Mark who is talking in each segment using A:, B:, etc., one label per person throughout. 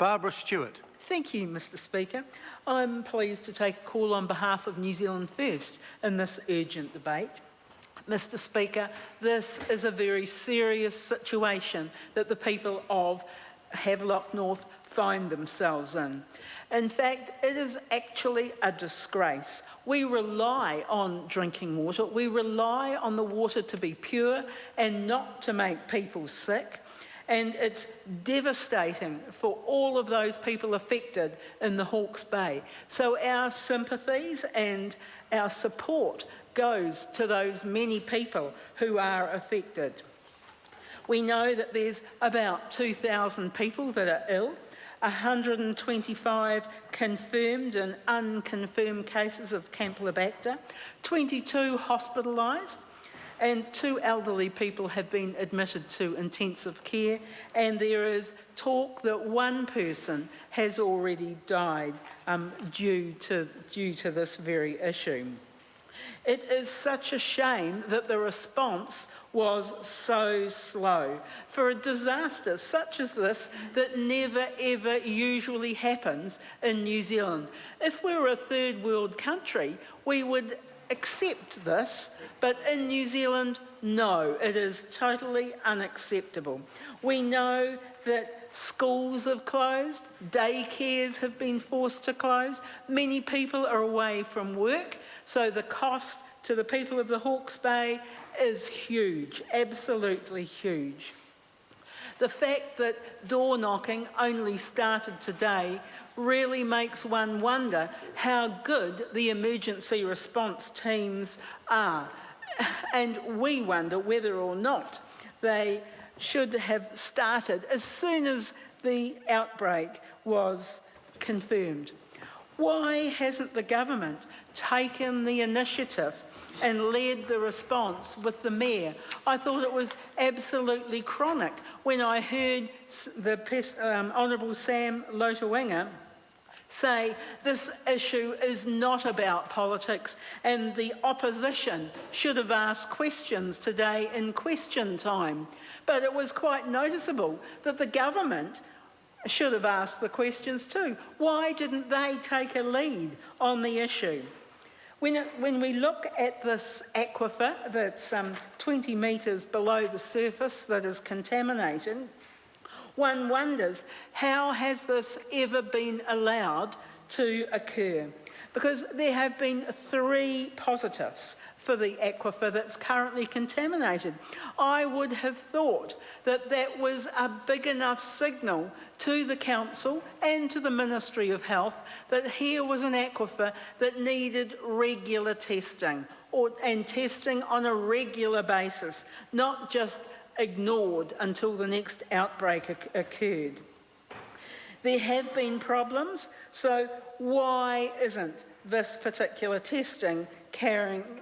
A: Barbara Stewart.
B: Thank you, Mr Speaker. I'm pleased to take a call on behalf of New Zealand First in this urgent debate. Mr Speaker, this is a very serious situation that the people of Havelock North find themselves in. In fact, it is actually a disgrace. We rely on drinking water. We rely on the water to be pure and not to make people sick. And it's devastating for all of those people affected in the Hawke's Bay. So our sympathies and our support goes to those many people who are affected. We know that there's about 2,000 people that are ill, 125 confirmed and unconfirmed cases of Campylobacter, 22 hospitalised, and 2 elderly people have been admitted to intensive care, and there is talk that 1 person has already died due to this very issue. It is such a shame that the response was so slow for a disaster such as this that never ever usually happens in New Zealand. If we were a third world country, we would accept this, but in New Zealand, no, it is totally unacceptable. We know that schools have closed, daycares have been forced to close, many people are away from work, so the cost to the people of the Hawke's Bay is huge, absolutely huge. The fact that door knocking only started today really makes one wonder how good the emergency response teams are. And we wonder whether or not they should have started as soon as the outbreak was confirmed. Why hasn't the government taken the initiative and led the response with the Mayor? I thought it was absolutely chronic when I heard the Honourable Sam Lotawinga say this issue is not about politics and the opposition should have asked questions today in question time. But it was quite noticeable that the government should have asked the questions too. Why didn't they take a lead on the issue? When we look at this aquifer that's 20 metres below the surface that is contaminated, one wonders, how has this ever been allowed to occur? Because there have been 3 positives for the aquifer that's currently contaminated. I would have thought that that was a big enough signal to the Council and to the Ministry of Health that here was an aquifer that needed regular testing, and testing on a regular basis, not just ignored until the next outbreak occurred. There have been problems, so why isn't this particular testing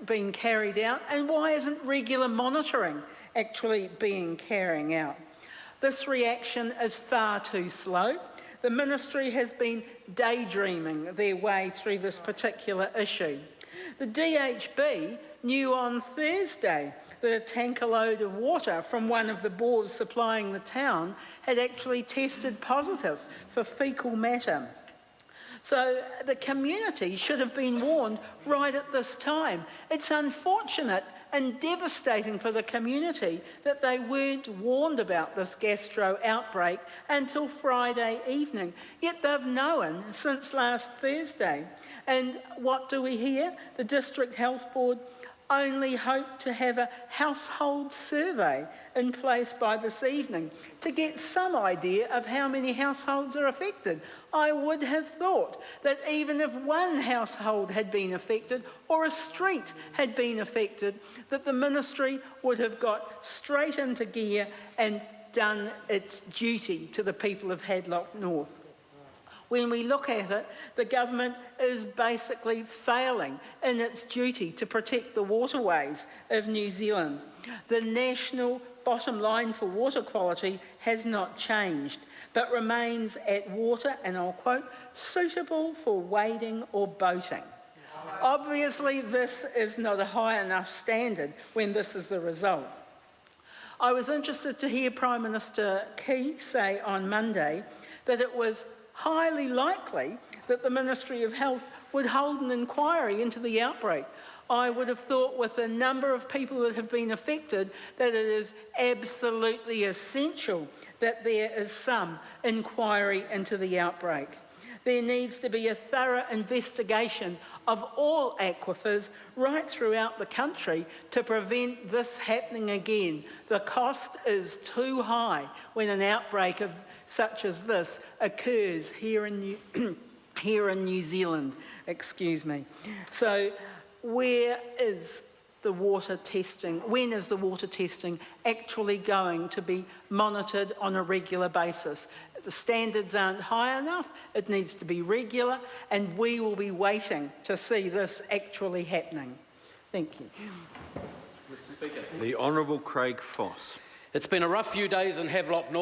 B: being carried out, and why isn't regular monitoring actually being carried out? This reaction is far too slow. The Ministry has been daydreaming their way through this particular issue. The DHB knew on Thursday that a tanker load of water from one of the bores supplying the town had actually tested positive for faecal matter. So the community should have been warned right at this time. It's unfortunate and devastating for the community that they weren't warned about this gastro outbreak until Friday evening. Yet they've known since last Thursday. And what do we hear? The District Health Board only hope to have a household survey in place by this evening to get some idea of how many households are affected. I would have thought that even if 1 household had been affected or a street had been affected, that the Ministry would have got straight into gear and done its duty to the people of Havelock North. When we look at it, the government is basically failing in its duty to protect the waterways of New Zealand. The national bottom line for water quality has not changed, but remains at water, and I'll quote, suitable for wading or boating. Obviously, this is not a high enough standard when this is the result. I was interested to hear Prime Minister Key say on Monday that it was highly likely that the Ministry of Health would hold an inquiry into the outbreak. I would have thought, with the number of people that have been affected, that it is absolutely essential that there is some inquiry into the outbreak. There needs to be a thorough investigation of all aquifers right throughout the country to prevent this happening again. The cost is too high when an outbreak of such as this occurs here in New Zealand. Excuse me. So where is the water testing? When is the water testing actually going to be monitored on a regular basis? The standards aren't high enough, it needs to be regular, and we will be waiting to see this actually happening. Thank you.
A: Mr. Speaker. The Honourable Craig Foss.
C: It's been a rough few days in Havelock North.